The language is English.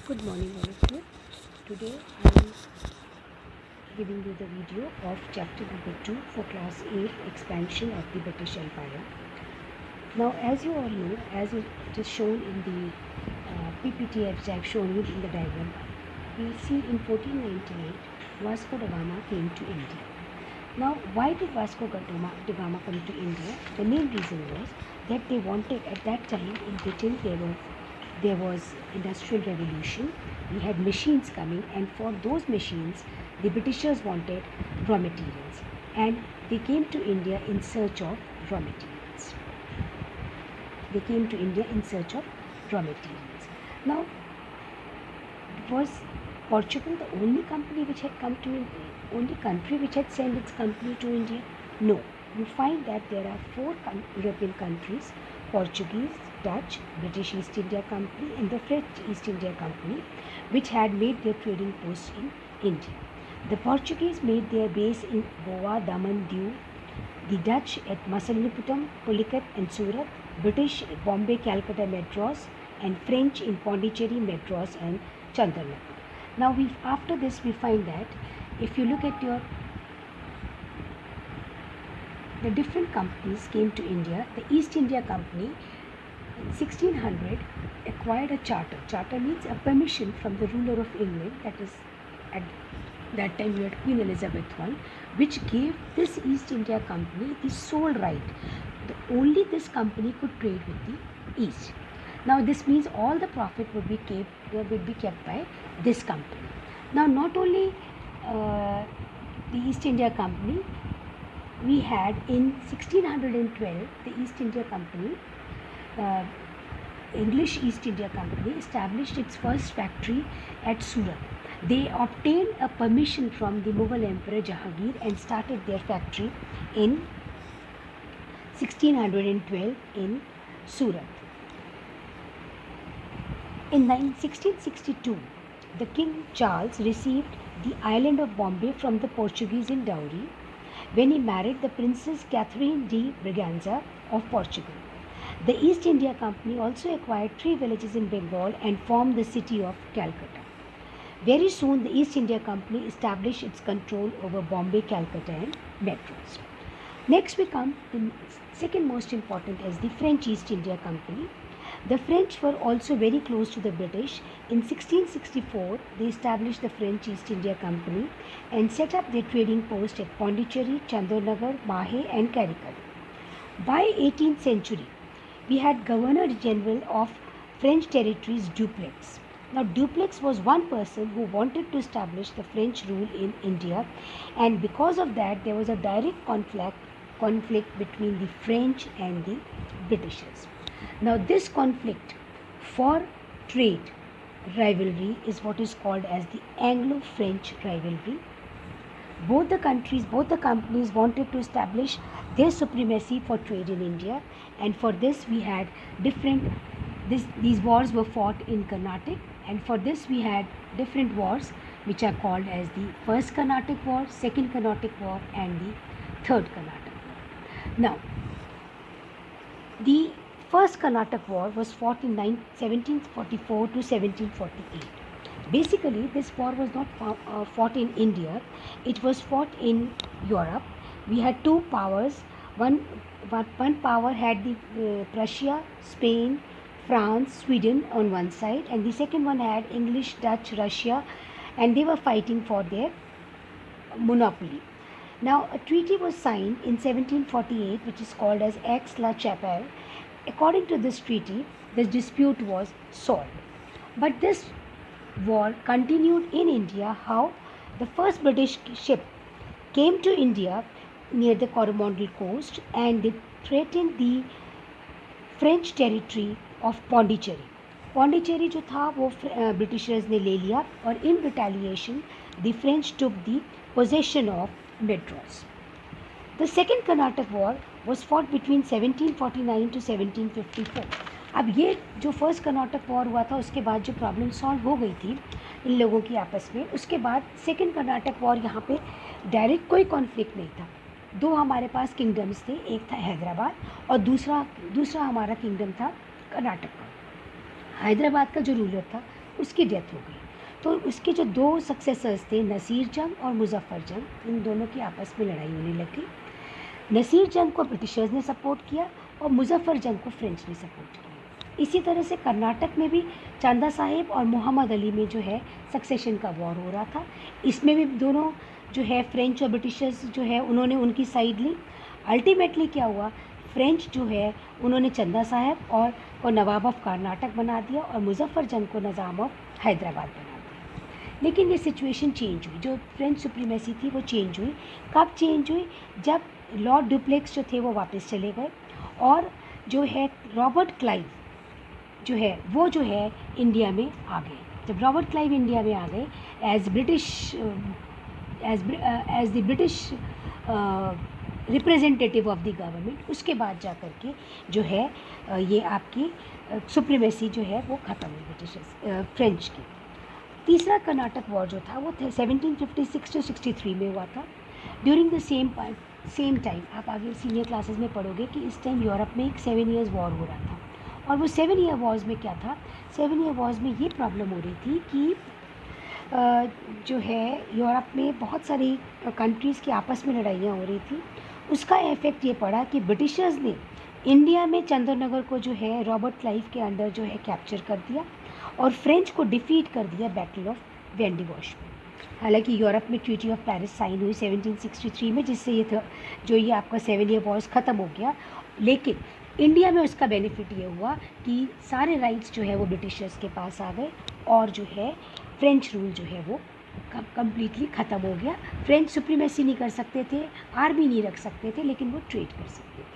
Good morning, all of you. Today I am giving you the video of chapter number 2 for class 8 expansion of the British Empire. Now, as you all know, as it is shown in the PPT as I have shown you in the diagram, we see in 1498 Vasco da Gama came to India. Now, why did Vasco da Gama come to India? The main reason was that they wanted, at that time in Britain, there was industrial revolution. We had machines coming, and for those machines the Britishers wanted raw materials, and they came to India in search of raw materials. Now, was Portugal the only country which had sent its company to India? No. You find that there are 4 European countries: Portuguese, Dutch, British East India Company and the French East India Company, which had made their trading posts in India. The Portuguese made their base in Goa, Daman, Diu, the Dutch at Masulipatam, Pulicat and Surat, British at Bombay, Calcutta, Madras, and French in Pondicherry, Madras and Chandranagar. Now, after this we find that if you look at the different companies came to India. The East India Company in 1600 acquired a charter. Charter means a permission from the ruler of England, that is at that time we had Queen Elizabeth I, which gave this East India Company the sole right. Only this company could trade with the East. Now, this means all the profit would be kept by this company. Now, not only the East India Company, we had in 1612 the East India Company, English East India Company, established its first factory at Surat. They obtained a permission from the Mughal Emperor Jahangir and started their factory in 1612 in Surat. In 1662, the King Charles received the island of Bombay from the Portuguese in dowry when he married the Princess Catherine de Braganza of Portugal. The East India Company also acquired 3 villages in Bengal and formed the city of Calcutta. Very soon, the East India Company established its control over Bombay, Calcutta and Madras. Next we come to second most important as the French East India Company. The French were also very close to the British. In 1664, they established the French East India Company and set up their trading post at Pondicherry, Chandranagar, Mahe and Caracal. By 18th century, we had Governor General of French territories Dupleix. Now, Dupleix was one person who wanted to establish the French rule in India, and because of that, there was a direct conflict between the French and the Britishers. Now, this conflict for trade rivalry is what is called as the Anglo-French rivalry. Both the companies wanted to establish their supremacy for trade in India, and for this we had these wars were fought in Carnatic, and for this we had different wars which are called as the First Carnatic War, Second Carnatic War and the Third Carnatic War. Now, the First Carnatic War was fought in 1744 to 1748. Basically, this war was not fought in India, it was fought in Europe. We had 2 powers. One power had the Prussia, Spain, France, Sweden on one side, and the second one had English, Dutch, Russia, and they were fighting for their monopoly. Now, a treaty was signed in 1748 which is called as Aix-la-Chapelle. According to this treaty, the dispute was solved. But this war continued in India. How? The first British ship came to India near the Coromandel coast and they threatened the French territory of Pondicherry. Pondicherry जो था वो Britishers ने ले लिया और in retaliation the French took the possession of Madras. The Second Carnatic War was fought between 1749 to 1754. अब ये जो फर्स्ट कर्नाटक वॉर हुआ था उसके बाद जो प्रॉब्लम सॉल्व हो गई थी इन लोगों की आपस में, उसके बाद सेकेंड कर्नाटक वॉर यहाँ पे डायरेक्ट कोई कॉन्फ्लिक्ट नहीं था. 2 हमारे पास किंगडम्स थे, एक था हैदराबाद और दूसरा हमारा किंगडम था कर्नाटक का. हैदराबाद का जो रूलर था उसकी डेथ हो गई। तो उसके जो दो सक्सेसर्स थे, नसीर जंग और मुजफ्फर जंग, इन दोनों की आपस में लड़ाई होने लगी। नसीर जंग को ब्रिटिशर्स ने सपोर्ट किया और मुजफ्फर जंग को फ्रेंच ने सपोर्ट किया। इसी तरह से कर्नाटक में भी चांदा साहिब और मोहम्मद अली में जो है सक्सेशन का वॉर हो रहा था। इसमें भी दोनों जो है फ्रेंच और ब्रिटिशर्स जो है उन्होंने उनकी साइड ली। अल्टीमेटली क्या हुआ, फ्रेंच जो है उन्होंने चंदा साहब और को नवाब ऑफ कर्नाटक बना दिया और मुजफ्फर जंग को निज़ाम ऑफ हैदराबाद बना दिया। लेकिन ये सिचुएशन चेंज हुई, जो फ्रेंच सुप्रीमेसी थी वो चेंज हुई। कब चेंज हुई, जब लॉर्ड डुप्लेक्स जो थे वो वापस चले गए और जो है रॉबर्ट क्लाइव जो है वो जो है इंडिया में आ गए। जब रॉबर्ट क्लाइव इंडिया में आ गए as the British representative of the government, उसके बाद जा कर के जो है ये आपकी सुप्रीमेसी जो है वो ख़त्म हुई ब्रिटिश फ्रेंच की। तीसरा कर्नाटक वॉर जो था वो 1756 to 63 में हुआ था। ड्यूरिंग द सेम टाइम, आप आगे सीनियर क्लासेस में पढ़ोगे कि इस टाइम यूरोप में एक 7 ईयर्स वॉर हो रहा था। और वो 7 ईयर वॉर्स में क्या था, 7 ईयर वॉर्स में ये प्रॉब्लम हो रही थी कि जो है यूरोप में बहुत सारी कंट्रीज़ की आपस में लड़ाइयाँ हो रही थी। उसका इफेक्ट ये पड़ा कि ब्रिटिशर्स ने इंडिया में चंद्रनगर को जो है रॉबर्ट क्लाइव के अंडर जो है कैप्चर कर दिया और फ्रेंच को डिफीट कर दिया बैटल ऑफ वेंडिवॉश में। हालांकि यूरोप में ट्रीटी ऑफ पेरिस साइन हुई 1763 में, जिससे ये था जो ये आपका 7 ईयर वॉर्स ख़त्म हो गया। लेकिन इंडिया में उसका बेनिफिट ये हुआ कि सारे राइट्स जो है वो ब्रिटिशर्स के पास आ गए और जो है फ्रेंच रूल जो है वो कम्प्लीटली ख़त्म हो गया। फ्रेंच सुप्रीमेसी नहीं कर सकते थे, आर्मी नहीं रख सकते थे, लेकिन वो ट्रेड कर सकते थे।